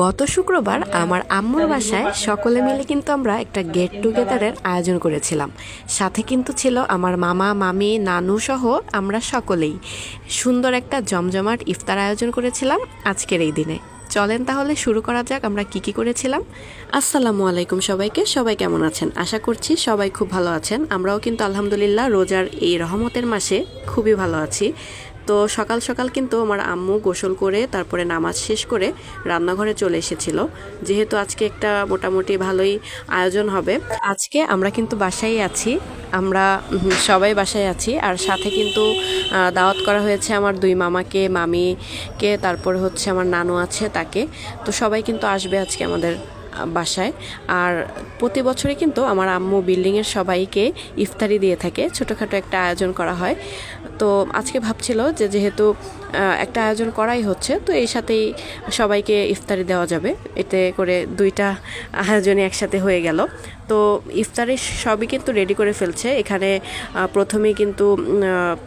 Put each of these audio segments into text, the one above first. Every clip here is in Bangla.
গত শুক্রবার আমার আম্মুর বাসায় সকলে মিলে কিন্তু আমরা একটা গেট টুগেদারের আয়োজন করেছিলাম। সাথে কিন্তু ছিল আমার মামা মামি নানু সহ আমরা সকলেই সুন্দর একটা জমজমাট ইফতার আয়োজন করেছিলাম আজকের এই দিনে। চলেন তাহলে শুরু করা যাক আমরা কি করেছিলাম। আসসালামু আলাইকুম সবাইকে, সবাই কেমন আছেন? আশা করছি সবাই খুব ভালো আছেন। আমরাও কিন্তু আলহামদুলিল্লাহ রোজার এই রহমতের মাসে খুবই ভালো আছি। তো সকাল সকাল কিন্তু আমার আম্মু গোসল করে তারপরে নামাজ শেষ করে রান্নাঘরে চলে এসেছিল, যেহেতু আজকে একটা মোটামুটি ভালোই আয়োজন হবে। আজকে আমরা কিন্তু বাসায় আছি, আমরা সবাই বাসায় আছি। আর সাথে কিন্তু দাওয়াত করা হয়েছে আমার দুই মামাকে, মামিকে, তারপরে হচ্ছে আমার নানু আছে তাকে। তো সবাই কিন্তু আসবে আজকে আমাদের বাসায়। আর প্রতি বছরই কিন্তু আমার আম্মু বিল্ডিংয়ের সবাইকে ইফতারি দিয়ে থাকে, ছোটোখাটো একটা আয়োজন করা হয়। তো আজকে ভাবছিল যে যেহেতু একটা আয়োজন করাই হচ্ছে, তো এই সাথেই সবাইকে ইফতারি দেওয়া যাবে, এতে করে দুইটা আয়োজনই একসাথে হয়ে গেল। তো ইফতারি সবই কিন্তু রেডি করে ফেলছে। এখানে প্রথমেই কিন্তু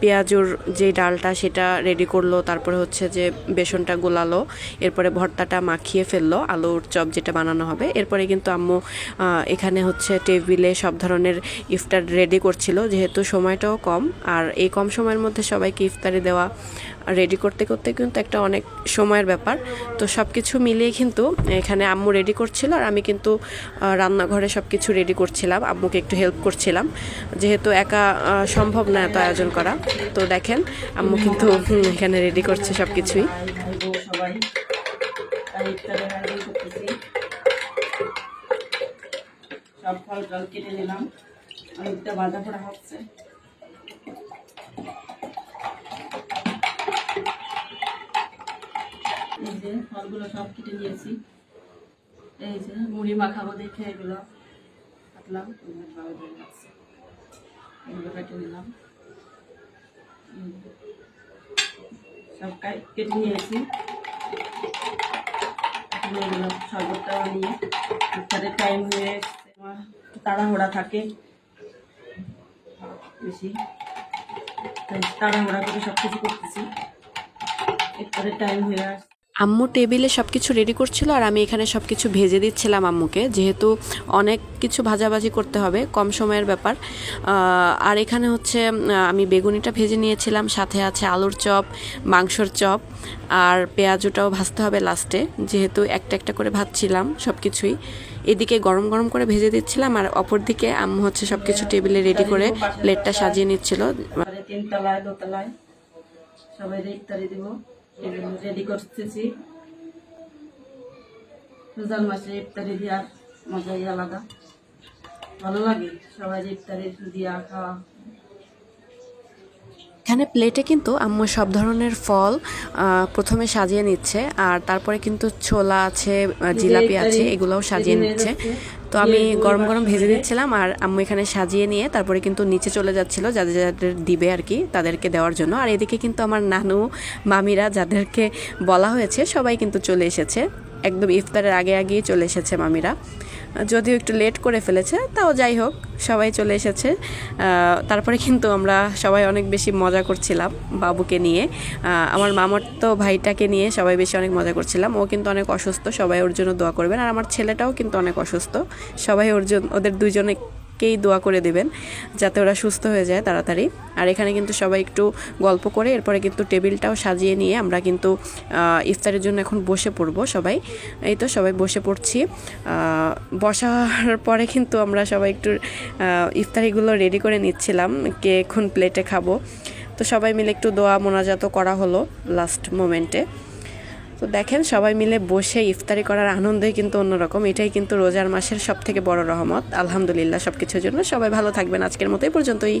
পেঁয়াজুর যে ডালটা সেটা রেডি করলো, তারপরে হচ্ছে যে বেসনটা গোলালো, এরপরে ভর্তাটা মাখিয়ে ফেললো, আলুর চপ যেটা বানানো হবে। এরপরে কিন্তু আম্মু এখানে হচ্ছে টেবিলে সব ধরনের ইফতার রেডি করছিল, যেহেতু সময়টাও কম। আর এই কম সময়ের মধ্যে সবাইকে ইফতারি দেওয়া রেডি করতে করতে কিন্তু একটা অনেক সময়ের ব্যাপার। তো সব কিছু মিলিয়ে কিন্তু এখানে আম্মু রেডি করছিল, আর আমি কিন্তু রান্নাঘরে সব কিছু রেডি করছিলাম, আম্মুকে একটু হেল্প করছিলাম, যেহেতু একা সম্ভব না এত আয়োজন করা। তো দেখেন আম্মু কিন্তু এখানে রেডি করছে সব কিছুই। সব ফল টল কেটে নিলাম, অনেকটা বাঁধা পড়া হচ্ছে। এই যে ফলগুলো সব কেটে নিয়েছি, এই যে মুড়ি মাখাবো দেখে এগুলো কাটলাম, এগুলো কেটে নিলাম, সব কেটে নিয়েছি। এগুলো শরবতটা বানিয়ে ইফতারের টাইম হয়ে আমার তাড়াহুড়া থাকে বেশি, তাড়াহুড়া করে সব কিছু করতেছি, ইফতারের টাইম হয়ে আসছে। আম্মু টেবিলে সব কিছু রেডি করছিল, আর আমি এখানে সব কিছু ভেজে দিচ্ছিলাম আম্মুকে, যেহেতু অনেক কিছু ভাজাভাজি করতে হবে, কম সময়ের ব্যাপার। আর এখানে হচ্ছে আমি বেগুনিটা ভেজে নিয়েছিলাম, সাথে আছে আলুর চপ, মাংসর চপ, আর পেঁয়াজটাও ভাজতে হবে লাস্টে, যেহেতু একটা একটা করে ভাজছিলাম সব কিছুই। এদিকে গরম গরম করে ভেজে দিচ্ছিলাম, আর অপরদিকে আম্মু হচ্ছে সব কিছু টেবিলে রেডি করে প্লেটটা সাজিয়ে নিচ্ছিল। 3 তলায় 2 তলায় সবাই ইফতারি দিব, এগুলো রেডি করতেছি। রোজার মাসে ইফতারি দেওয়ার মজাই আলাদা, ভালো লাগে সবাই ইফতারি দিয়া খাওয়া। এখানে প্লেটে কিন্তু আম্মু সব ধরনের ফল প্রথমে সাজিয়ে নিচ্ছে, আর তারপরে কিন্তু ছোলা আছে, জিলাপি আছে, এগুলোও সাজিয়ে নিচ্ছে। তো আমি গরম গরম ভেজে দিচ্ছিলাম, আর আম্মু এখানে সাজিয়ে নিয়ে তারপরে কিন্তু নিচে চলে যাচ্ছিল যাদের যাদের দিবে আর কি, তাদেরকে দেওয়ার জন্য। আর এদিকে কিন্তু আমার নানু মামিরা যাদেরকে বলা হয়েছে সবাই কিন্তু চলে এসেছে, একদম ইফতারের আগে আগেই চলে এসেছে মামিরা, যদিও একটু লেট করে ফেলেছে, তাও যাই হোক সবাই চলে এসেছে। তারপরে কিন্তু আমরা সবাই অনেক বেশি মজা করছিলাম বাবুকে নিয়ে, আমার মামার তো ভাইটাকে নিয়ে সবাই বেশি অনেক মজা করছিলাম। ও কিন্তু অনেক অসুস্থ, সবাই ওর জন্য দোয়া করবেন। আর আমার ছেলেটাও কিন্তু অনেক অসুস্থ, সবাই ওদের দুজনেকেই দোয়া করে দেবেন যাতে ওরা সুস্থ হয়ে যায় তাড়াতাড়ি। আর এখানে কিন্তু সবাই একটু গল্প করে এরপরে কিন্তু টেবিলটাও সাজিয়ে নিয়ে আমরা কিন্তু ইফতারের জন্য এখন বসে পড়বো সবাই। এই তো সবাই বসে পড়ছি। বসার পরে কিন্তু আমরা সবাই একটু ইফতারিগুলো রেডি করে নিচ্ছিলাম, কে এখন প্লেটে খাবো। তো সবাই মিলে একটু দোয়া মোনাজাতও করা হলো লাস্ট মোমেন্টে। তো দেখেন সবাই মিলে বসে ইফতারি করার আনন্দই কিন্তু অন্যরকম। এটাই কিন্তু রোজার মাসের সব থেকে বড় রহমত। আলহামদুলিল্লাহ সব কিছুর জন্য। সবাই ভালো থাকবেন। আজকের মতো এই পর্যন্তই।